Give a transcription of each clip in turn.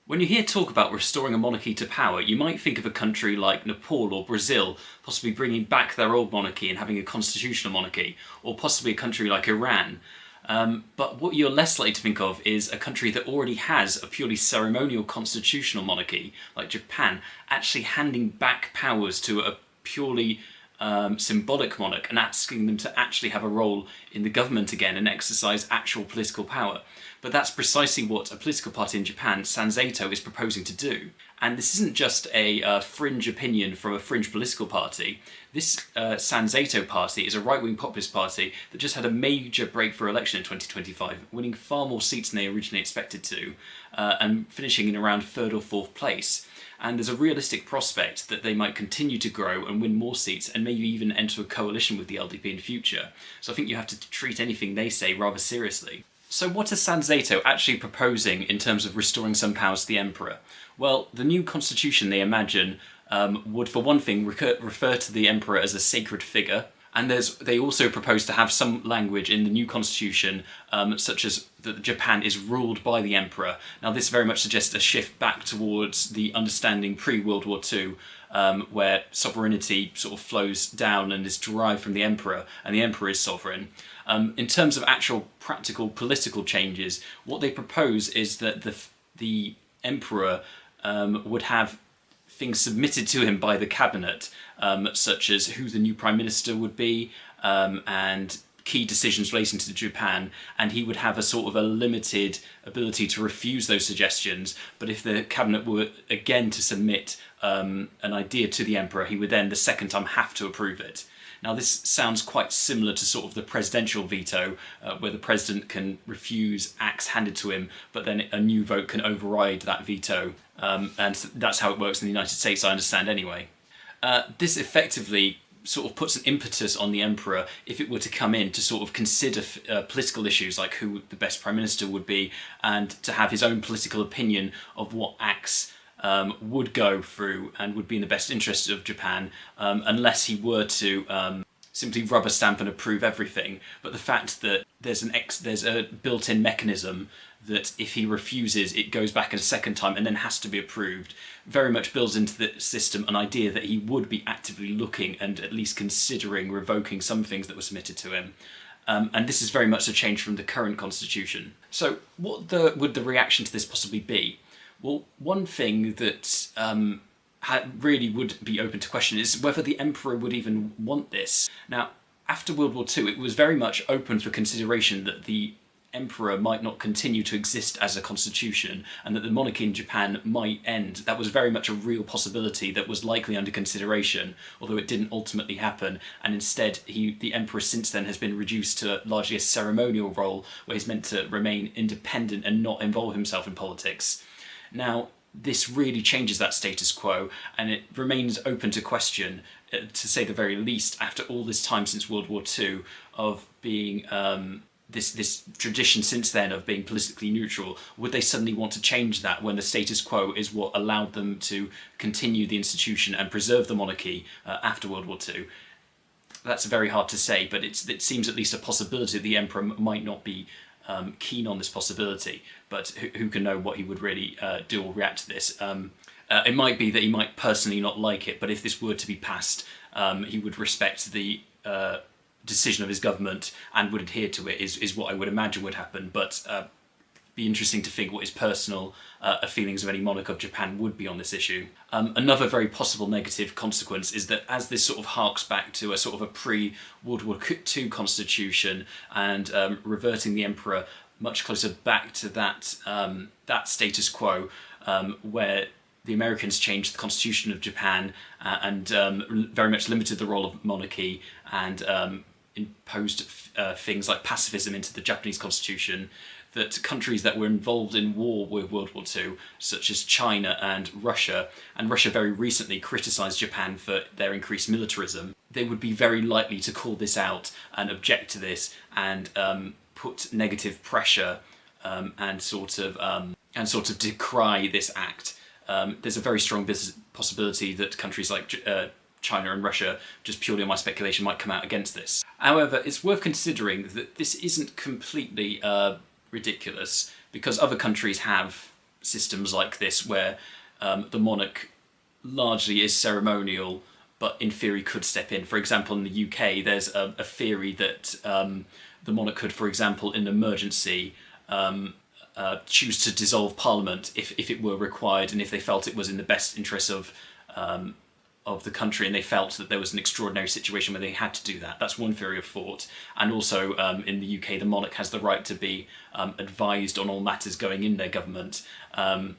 When you hear talk about restoring a monarchy to power, you might think of a country like Nepal or Brazil possibly bringing back their old monarchy and having a constitutional monarchy, or possibly a country like Iran. But what you're less likely to think of is a country that already has a purely ceremonial constitutional monarchy, like Japan, actually handing back powers to a purely symbolic monarch and asking them to actually have a role in the government again and exercise actual political power. But that's precisely what a political party in Japan, Sanseito, is proposing to do. And this isn't just a fringe opinion from a fringe political party. This Sanseito party is a right-wing populist party that just had a major breakthrough election in 2025, winning far more seats than they originally expected to, and finishing in around third or fourth place. And there's a realistic prospect that they might continue to grow and win more seats and maybe even enter a coalition with the LDP in future. So I think you have to treat anything they say rather seriously. So what is Sanseito actually proposing in terms of restoring some powers to the emperor? Well, the new constitution they imagine would, for one thing, refer to the emperor as a sacred figure, and they also propose to have some language in the new constitution, such as that Japan is ruled by the emperor. Now, this very much suggests a shift back towards the understanding pre-World War II, where sovereignty sort of flows down and is derived from the emperor, and the emperor is sovereign. In terms of actual practical political changes, what they propose is that the emperor would have things submitted to him by the cabinet, such as who the new prime minister would be, and key decisions relating to Japan, and he would have a sort of a limited ability to refuse those suggestions. But if the cabinet were again to submit an idea to the emperor, he would then the second time have to approve it. Now, this sounds quite similar to sort of the presidential veto, where the president can refuse acts handed to him, but then a new vote can override that veto. And that's how it works in the United States, I understand anyway. This effectively sort of puts an impetus on the emperor if it were to come in to sort of consider political issues like who the best prime minister would be, and to have his own political opinion of what acts would go through and would be in the best interest of Japan, unless he were to simply rubber stamp and approve everything. But the fact that there's a built-in mechanism that if he refuses, it goes back a second time and then has to be approved, very much builds into the system an idea that he would be actively looking and at least considering revoking some things that were submitted to him. And this is very much a change from the current constitution. So what would the reaction to this possibly be? Well, one thing that really would be open to question is whether the emperor would even want this. Now, after World War II, it was very much open for consideration that the emperor might not continue to exist as a constitution and that the monarchy in Japan might end. That was very much a real possibility that was likely under consideration, although it didn't ultimately happen, and instead the emperor since then has been reduced to largely a ceremonial role where he's meant to remain independent and not involve himself in politics. Now, this really changes that status quo, and it remains open to question, to say the very least, after all this time since World War II, of being this tradition since then of being politically neutral. Would they suddenly want to change that when the status quo is what allowed them to continue the institution and preserve the monarchy after World War II? That's very hard to say, but it seems at least a possibility the emperor might not be keen on this possibility, but who can know what he would really do or react to this. It might be that he might personally not like it, but if this were to be passed, he would respect the decision of his government and would adhere to it, is what I would imagine would happen. But be interesting to think what his personal feelings of any monarch of Japan would be on this issue. Another very possible negative consequence is that as this sort of harks back to a sort of a pre-World War II constitution and reverting the emperor much closer back to that status quo, where the Americans changed the constitution of Japan and very much limited the role of monarchy and imposed things like pacifism into the Japanese constitution, that countries that were involved in war with World War II, such as China and Russia very recently criticised Japan for their increased militarism, they would be very likely to call this out and object to this and put negative pressure and sort of decry this act. There's a very strong possibility that countries like China and Russia, just purely on my speculation, might come out against this. However, it's worth considering that this isn't completely ridiculous, because other countries have systems like this where the monarch largely is ceremonial, but in theory could step in. For example, in the UK, there's a theory that the monarch could, for example, in an emergency, choose to dissolve Parliament if it were required, and if they felt it was in the best interest of the country, and they felt that there was an extraordinary situation where they had to do that. That's one theory of thought. And also in the UK, the monarch has the right to be advised on all matters going in their government, and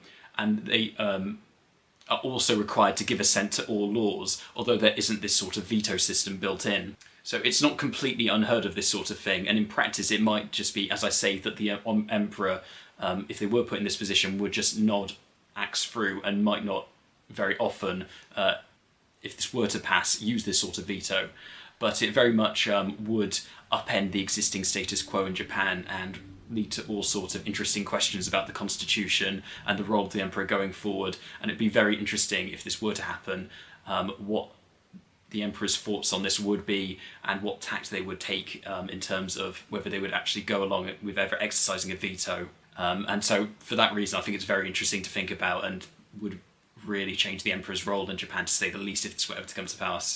they are also required to give assent to all laws, although there isn't this sort of veto system built in. So it's not completely unheard of, this sort of thing, and in practice it might just be, as I say, that the emperor, if they were put in this position, would just nod acts through and might not very often, if this were to pass, use this sort of veto. But it very much would upend the existing status quo in Japan and lead to all sorts of interesting questions about the constitution and the role of the emperor going forward. And it'd be very interesting, if this were to happen, what the emperor's thoughts on this would be, and what tact they would take in terms of whether they would actually go along with ever exercising a veto. And so for that reason, I think it's very interesting to think about, and would really change the emperor's role in Japan, to say the least, if this were ever to come to pass.